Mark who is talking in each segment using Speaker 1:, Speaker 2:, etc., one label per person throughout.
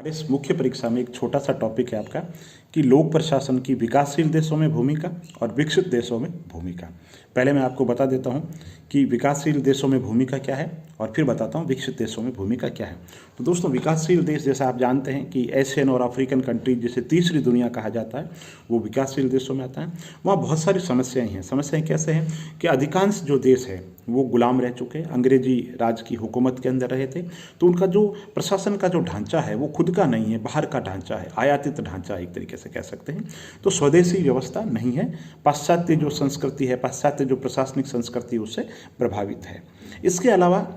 Speaker 1: इस मुख्य परीक्षा में एक छोटा सा टॉपिक है आपका कि लोक प्रशासन की विकासशील देशों में भूमिका और विकसित देशों में भूमिका। पहले मैं आपको बता देता हूं कि विकासशील देशों में भूमिका क्या है और फिर बताता हूं विकसित देशों में भूमिका क्या है। तो दोस्तों, विकासशील देश जैसा आप जानते हैं कि एशियन और अफ्रीकन कंट्रीज जिसे तीसरी दुनिया कहा जाता है वो विकासशील देशों में आता है। वहाँ बहुत सारी समस्याएं हैं। समस्याएं कैसे हैं कि अधिकांश जो देश है वो गुलाम रह चुके हैं, अंग्रेजी राज की हुकूमत के अंदर रहे थे। तो उनका जो प्रशासन का जो ढांचा है वो खुद का नहीं है, बाहर का ढांचा है, आयातित ढांचा एक तरीके से कह सकते हैं। तो स्वदेशी व्यवस्था नहीं है। पाश्चात्य जो संस्कृति है, पाश्चात्य जो प्रशासनिक संस्कृति उससे प्रभावित है। इसके अलावा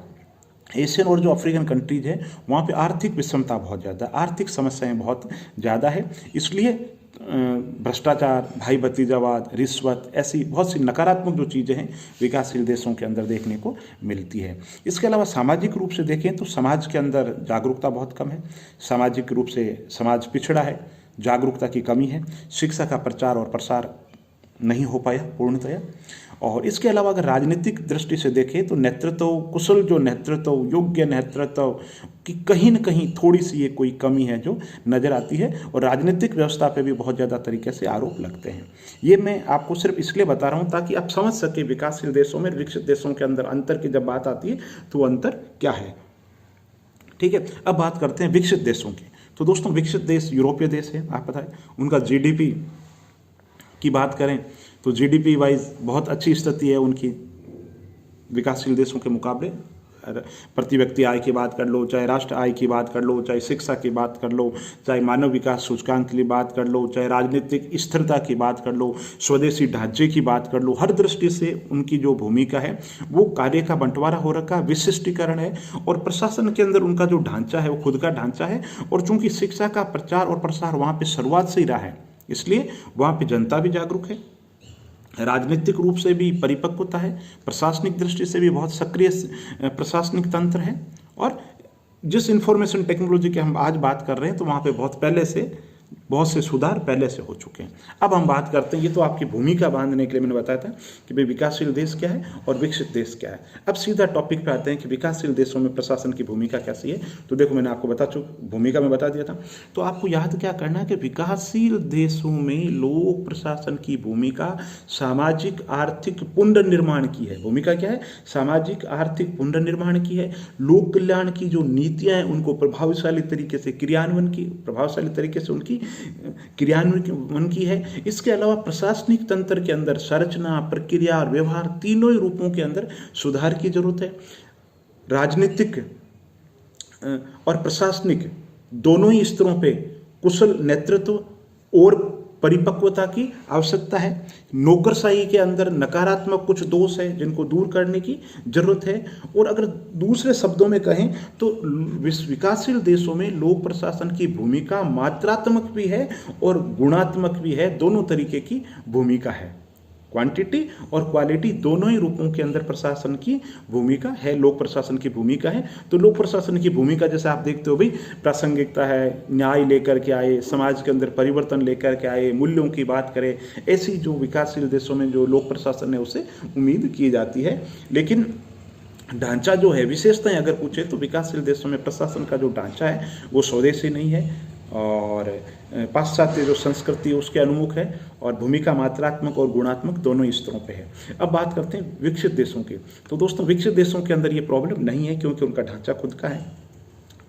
Speaker 1: एशियन और जो अफ्रीकन कंट्रीज है वहाँ पे आर्थिक विषमता बहुत ज़्यादा, आर्थिक समस्याएं बहुत ज़्यादा है। इसलिए भ्रष्टाचार, भाई भतीजावाद, रिश्वत, ऐसी बहुत सी नकारात्मक जो चीज़ें हैं विकासशील देशों के अंदर देखने को मिलती है। इसके अलावा सामाजिक रूप से देखें तो समाज के अंदर जागरूकता बहुत कम है। सामाजिक रूप से समाज पिछड़ा है, जागरूकता की कमी है, शिक्षा का प्रचार और प्रसार नहीं हो पाया पूर्णतया। और इसके अलावा अगर राजनीतिक दृष्टि से देखें तो नेतृत्व, कुशल जो नेतृत्व, योग्य नेतृत्व की कहीं न कहीं थोड़ी सी ये कोई कमी है जो नज़र आती है। और राजनीतिक व्यवस्था पे भी बहुत ज़्यादा तरीके से आरोप लगते हैं। ये मैं आपको सिर्फ इसलिए बता रहा हूँ ताकि आप समझ सके विकासशील देशों में विकसित देशों के अंदर अंतर की जब बात आती है तो अंतर क्या है। ठीक है, अब बात करते हैं विकसित देशों की। तो दोस्तों, विकसित देश यूरोपीय देश है, आप बताएं। उनका जीडीपी की बात करें तो जीडीपी वाइज बहुत अच्छी स्थिति है उनकी विकासशील देशों के मुकाबले। प्रति व्यक्ति आय की बात कर लो, चाहे राष्ट्र आय की बात कर लो, चाहे शिक्षा की बात कर लो, चाहे मानव विकास सूचकांक की बात कर लो, चाहे राजनीतिक स्थिरता की बात कर लो, स्वदेशी ढांचे की बात कर लो, हर दृष्टि से उनकी जो भूमिका है वो कार्य का बंटवारा हो रखा, विशिष्टीकरण है। और प्रशासन के अंदर उनका जो ढांचा है वो खुद का ढांचा है। और चूंकि शिक्षा का प्रचार और प्रसार वहाँ पर शुरुआत से ही रहा है, इसलिए वहाँ पर जनता भी जागरूक है, राजनीतिक रूप से भी परिपक्वता है, प्रशासनिक दृष्टि से भी बहुत सक्रिय प्रशासनिक तंत्र है। और जिस इंफॉर्मेशन टेक्नोलॉजी की हम आज बात कर रहे हैं तो वहाँ पे बहुत से सुधार पहले से हो चुके हैं। अब हम बात करते हैं, ये तो आपकी भूमिका बांधने के लिए मैंने बताया था कि भाई विकासशील देश क्या है और विकसित देश क्या है। अब सीधा टॉपिक पे आते हैं कि विकासशील देशों में प्रशासन की भूमिका कैसी है। तो देखो, मैंने आपको भूमिका में बता दिया था। तो आपको याद क्या करना है कि विकासशील देशों में लोक प्रशासन की भूमिका सामाजिक आर्थिक पुनर्निर्माण की है। भूमिका क्या है? सामाजिक आर्थिक पुनर्निर्माण की है। लोक कल्याण की जो नीतियां हैं उनको प्रभावशाली तरीके से उनकी क्रियान्वयन की है। इसके अलावा प्रशासनिक तंत्र के अंदर संरचना, प्रक्रिया और व्यवहार तीनों ही रूपों के अंदर सुधार की जरूरत है। राजनीतिक और प्रशासनिक दोनों ही स्तरों पे कुशल नेतृत्व और परिपक्वता की आवश्यकता है। नौकरशाही के अंदर नकारात्मक कुछ दोष है जिनको दूर करने की जरूरत है। और अगर दूसरे शब्दों में कहें तो विकासशील देशों में लोक प्रशासन की भूमिका मात्रात्मक भी है और गुणात्मक भी है। दोनों तरीके की भूमिका है, क्वांटिटी और क्वालिटी दोनों ही रूपों के अंदर प्रशासन की भूमिका है, लोक प्रशासन की भूमिका है। तो लोक प्रशासन की भूमिका जैसे आप देखते हो भाई, प्रासंगिकता है, न्याय लेकर के आए, समाज के अंदर परिवर्तन लेकर के आए, मूल्यों की बात करें, ऐसी जो विकासशील देशों में जो लोक प्रशासन है उससे उम्मीद की जाती है। लेकिन ढांचा जो है, विशेषताएं अगर पूछे तो विकासशील देशों में प्रशासन का जो ढांचा है वो स्वदेशी नहीं है और पाश्चात्य जो संस्कृति उसके अनुमुख है। और भूमिका मात्रात्मक और गुणात्मक दोनों ही स्तरों पे है। अब बात करते हैं विकसित देशों की। तो दोस्तों, विकसित देशों के अंदर ये प्रॉब्लम नहीं है क्योंकि उनका ढांचा खुद का है,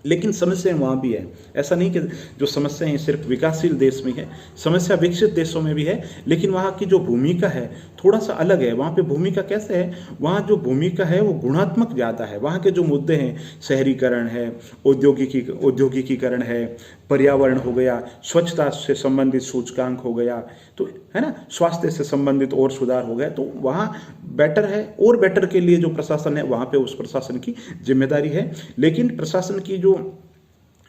Speaker 1: लेकिन समस्याएं वहाँ भी है। ऐसा नहीं कि जो समस्याएं सिर्फ विकासशील देश में है, समस्या विकसित देशों में भी है, लेकिन वहाँ की जो भूमिका है थोड़ा सा अलग है। वहाँ पे भूमिका कैसे है? वहाँ जो भूमिका है वो गुणात्मक ज़्यादा है। वहाँ के जो मुद्दे हैं, शहरीकरण है, औद्योगिकीकरण है, पर्यावरण हो गया, स्वच्छता से संबंधित सूचकांक हो गया, तो है ना, स्वास्थ्य से संबंधित और सुधार हो गया, तो वहाँ बेटर है। और बेटर के लिए जो प्रशासन है वहाँ पे उस प्रशासन की जिम्मेदारी है। लेकिन प्रशासन की जो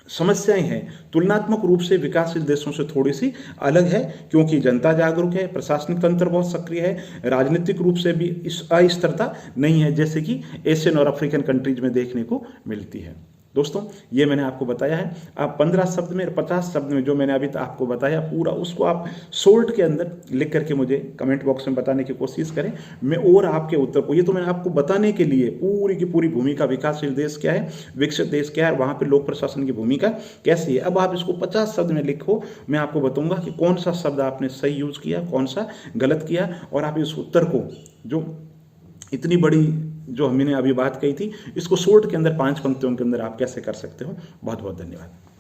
Speaker 1: समस्याएं हैं तुलनात्मक रूप से विकासशील देशों से थोड़ी सी अलग है, क्योंकि जनता जागरूक है, प्रशासनिक तंत्र बहुत सक्रिय है, राजनीतिक रूप से भी इस अस्थिरता नहीं है जैसे कि एशियन और अफ्रीकन कंट्रीज में देखने को मिलती है। दोस्तों ये मैंने आपको बताया है। आप 15 शब्द में 50 शब्द में जो मैंने अभी तक आपको बताया पूरा, उसको आप शॉर्ट के अंदर लिख करके मुझे कमेंट बॉक्स में बताने की कोशिश करें। मैं और आपके उत्तर को, ये तो मैंने आपको बताने के लिए पूरी की पूरी भूमिका, विकासशील देश क्या है, विकसित देश क्या है, वहाँ पर लोक प्रशासन की भूमिका कैसी है। अब आप इसको 50 शब्द में लिखो, मैं आपको बताऊंगा कि कौन सा शब्द आपने सही यूज किया, कौन सा गलत किया, और आप इस उत्तर को, जो इतनी बड़ी जो हमने अभी बात कही थी, इसको शॉर्ट के अंदर 5 पंक्तियों के अंदर आप कैसे कर सकते हो। बहुत बहुत धन्यवाद।